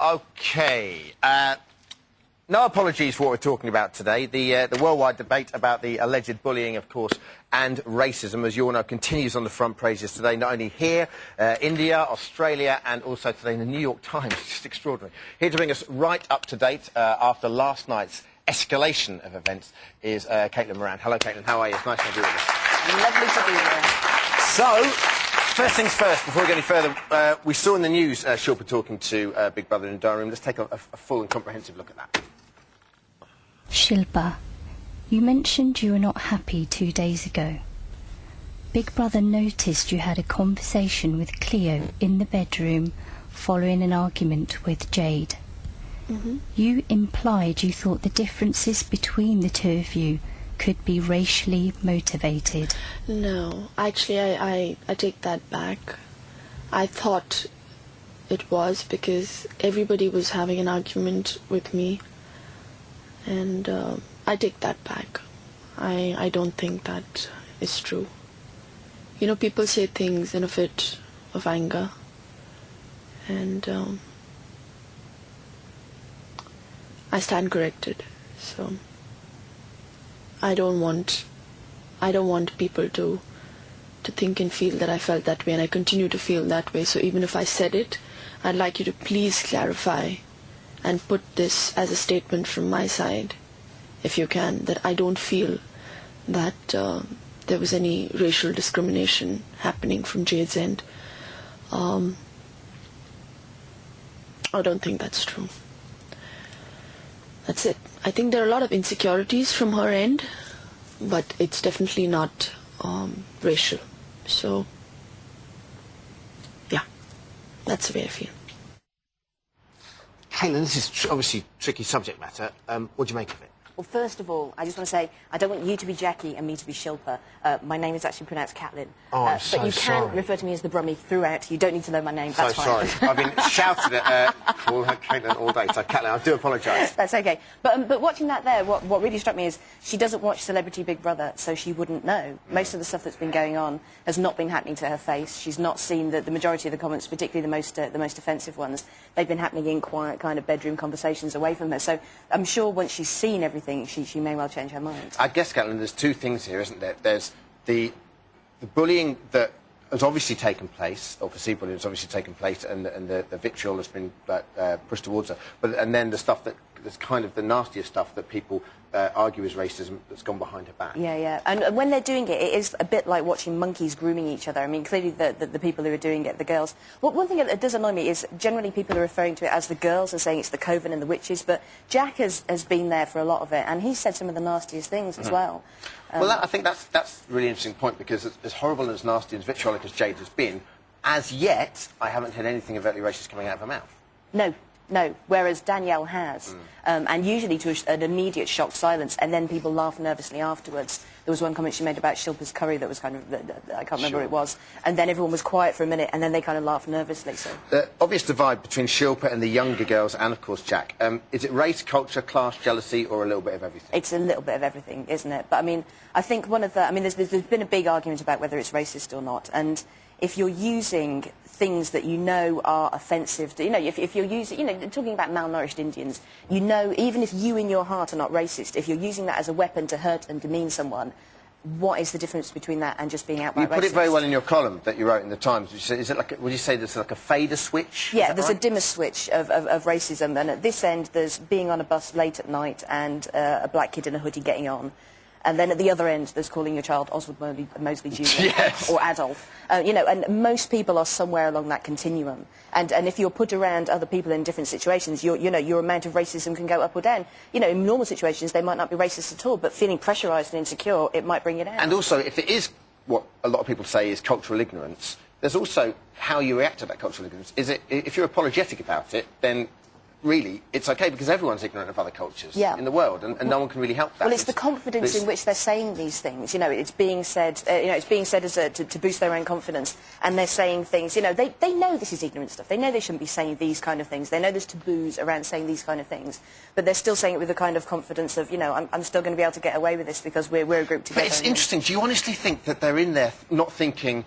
Okay. No apologies for what we're talking about today. The worldwide debate about the alleged bullying, of course, and racism, as you all know, continues on the front pages today, not only here, India, Australia, and also today in the New York Times. It's just extraordinary. Here to bring us right up to date after last night's escalation of events is Caitlin Moran. Hello, Caitlin. How are you? It's nice to have you with us. Lovely to be here. So, first things first, before we go any further, we saw in the news Shilpa talking to Big Brother in Durham. Let's take a full and comprehensive look at that. Shilpa, you mentioned you were not happy 2 days ago. Big Brother noticed you had a conversation with Cleo in the bedroom following an argument with Jade. You implied you thought the differences between the two of you could be racially motivated. No, actually I take that back. I thought it was because everybody was having an argument with me, and I take that back. I don't think that is true. You know, people say things in a fit of anger, and I stand corrected. So I don't want people to think and feel that I felt that way, and I continue to feel that way. So even if I said it, I'd like you to please clarify and put this as a statement from my side, if you can, that I don't feel that there was any racial discrimination happening from Jade's end. I don't think that's true. That's it. I think there are a lot of insecurities from her end, but it's definitely not racial. So, yeah, that's the way I feel. Caitlin, this is obviously tricky subject matter. What do you make of it? Well, first of all, I just want to say, I don't want you to be Jackie and me to be Shilpa. My name is actually pronounced Caitlin. Oh, I'm so but you can sorry. refer to me as the Brummy throughout. You don't need to know my name. So That's fine. sorry. I've been shouted at Caitlin all day. So, Caitlin, I do apologise. That's okay. But watching that there, what really struck me is she doesn't watch Celebrity Big Brother, so she wouldn't know. Most of the stuff that's been going on has not been happening to her face. She's not seen the majority of the comments, particularly the most offensive ones. They've been happening in quiet kind of bedroom conversations away from her. So I'm sure once she's seen everything, she may well change her mind. I guess, Caitlin, there's two things here, isn't there? There's the bullying that has obviously taken place, or perceived bullying has obviously taken place, and the vitriol has been pushed towards her. And then the stuff that's kind of the nastiest stuff that people argue is racism that's gone behind her back. Yeah, yeah. And when they're doing it, it is a bit like watching monkeys grooming each other. I mean, clearly the people who are doing it, the girls. Well, one thing that does annoy me is generally people are referring to it as the girls and saying it's the coven and the witches, but Jack has been there for a lot of it, and he's said some of the nastiest things as well. Well, I think that's a really interesting point, because as horrible and as nasty and as vitriolic as Jade has been, as yet, I haven't heard anything overtly racist coming out of her mouth. No, whereas Danielle has, and usually to an immediate shocked silence, and then people laugh nervously afterwards. There was one comment she made about Shilpa's curry that was kind of, I can't remember what it was, and then everyone was quiet for a minute, and then they kind of laughed nervously. So the obvious divide between Shilpa and the younger girls, and of course Jack, is it race, culture, class, jealousy, or a little bit of everything? It's a little bit of everything, isn't it? But I mean, I think one of the, I mean, there's been a big argument about whether it's racist or not, and if you're using things that you know are offensive, to, you know, if you're using, you know, talking about malnourished Indians, you know, even if you in your heart are not racist, if you're using that as a weapon to hurt and demean someone, what is the difference between that and just being outright racist? You put it very well in your column that you wrote in the Times. Is it like, would you say there's like a fader switch? Yeah, there's a dimmer switch of racism, and at this end there's being on a bus late at night and a black kid in a hoodie getting on. And then at the other end, there's calling your child Oswald Mosley Jr. Yes. Or Adolf. You know, and most people are somewhere along that continuum. And if you're put around other people in different situations, your amount of racism can go up or down. You know, in normal situations, they might not be racist at all, but feeling pressurised and insecure, it might bring it out. And also, if it is what a lot of people say is cultural ignorance, there's also how you react to that cultural ignorance. Is it, if you're apologetic about it, then really, it's okay, because everyone's ignorant of other cultures in the world, and no one can really help that. Well, it's the confidence in which they're saying these things. You know, it's being said. You know, it's being said as to boost their own confidence, and they're saying things. You know, they know this is ignorant stuff. They know they shouldn't be saying these kind of things. They know there's taboos around saying these kind of things, but they're still saying it with a kind of confidence of, you know, I'm still going to be able to get away with this because we're a group together. But it's interesting. Do you honestly think that they're in there not thinking,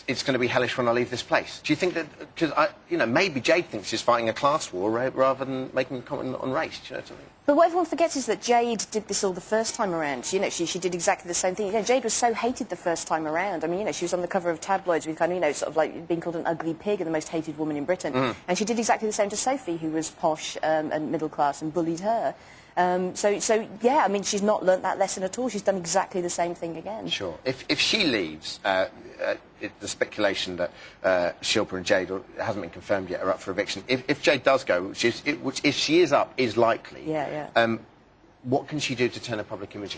it's going to be hellish when I leave this place. Do you think that, because, you know, maybe Jade thinks she's fighting a class war rather than making a comment on race, do you know what I mean? But what everyone forgets is that Jade did this all the first time around. You know, she did exactly the same thing. You know, Jade was so hated the first time around. I mean, you know, she was on the cover of tabloids with kind of, you know, sort of like being called an ugly pig and the most hated woman in Britain. And she did exactly the same to Sophie, who was posh and middle class, and bullied her. So yeah, I mean, she's not learnt that lesson at all. She's done exactly the same thing again. Sure. If she leaves, the speculation that Shilpa and Jade hasn't been confirmed yet are up for eviction. If Jade does go, which if she is up, is likely. Yeah. What can she do to turn her public image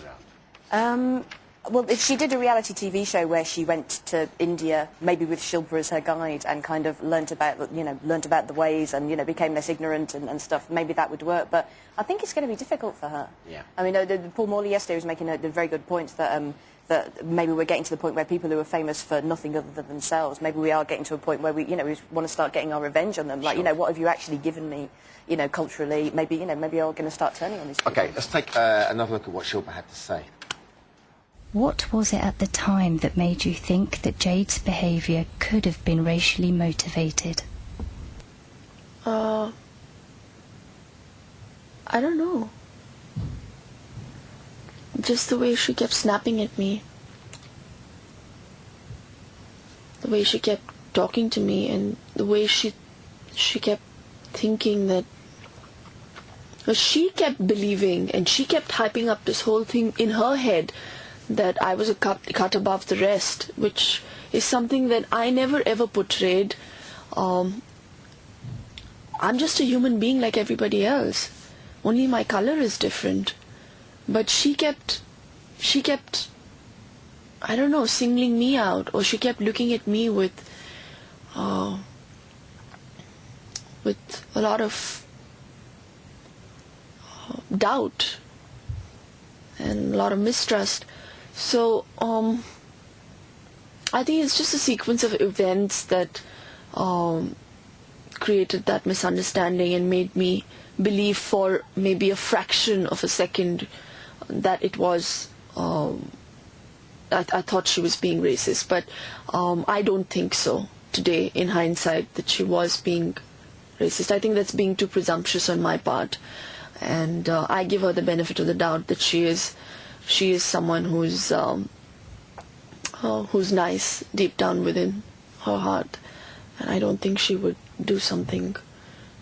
around? Well, if she did a reality TV show where she went to India, maybe with Shilpa as her guide, and kind of learnt about the ways, and, you know, became less ignorant and stuff, maybe that would work. But I think it's going to be difficult for her. Yeah. I mean, Paul Morley yesterday was making a very good point that that maybe we're getting to the point where people who are famous for nothing other than themselves, maybe we are getting to a point where we want to start getting our revenge on them. Like, Sure. you know, what have you actually given me, you know, culturally? Maybe, you know, maybe you're going to start turning on these people. Okay, let's take another look at what Shilpa had to say. What was it at the time that made you think that Jade's behaviour could have been racially motivated? I don't know. Just the way she kept snapping at me. The way she kept talking to me, and the way she kept thinking that... She kept believing, and she kept hyping up this whole thing in her head that I was a cut above the rest, which is something that I never ever portrayed. I'm just a human being like everybody else. Only my color is different. But she kept, I don't know, singling me out, or she kept looking at me with a lot of doubt and a lot of mistrust. So I think it's just a sequence of events that created that misunderstanding and made me believe for maybe a fraction of a second that it was, I thought she was being racist, but I don't think so today in hindsight that she was being racist. I think that's being too presumptuous on my part, and I give her the benefit of the doubt that she is someone who's nice deep down within her heart, and I don't think she would do something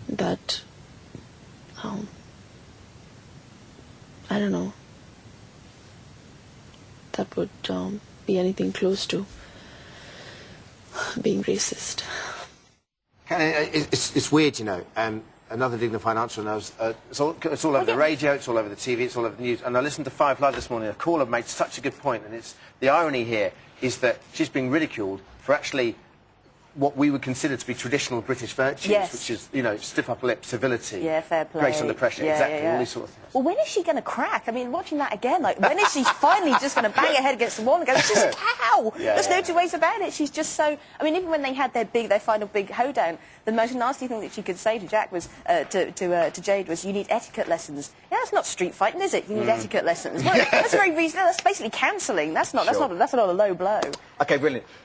that I don't know, that would be anything close to being racist. It's weird, you know. Another dignified answer, and it's all over the radio, it's all over the TV, it's all over the news. And I listened to 5 Live this morning. A caller made such a good point, and it's the irony here is that she's being ridiculed for actually what we would consider to be traditional British virtues, Yes. which is, you know, stiff upper lip, civility, Yeah, fair play. grace under pressure, Yeah, exactly, yeah. all these sort of things. Well, when is she going to crack? I mean, watching that again, like, when is she finally just going to bang her head against the wall and go, just how? Yeah, There's yeah. no two ways about it. She's just so... I mean, even when they had their final big hoedown, the most nasty thing that she could say to Jack was, to Jade was, you need etiquette lessons. Yeah, that's not street fighting, is it? You need etiquette lessons. Well, that's very reasonable. That's basically cancelling. That's not a low blow. Okay, brilliant.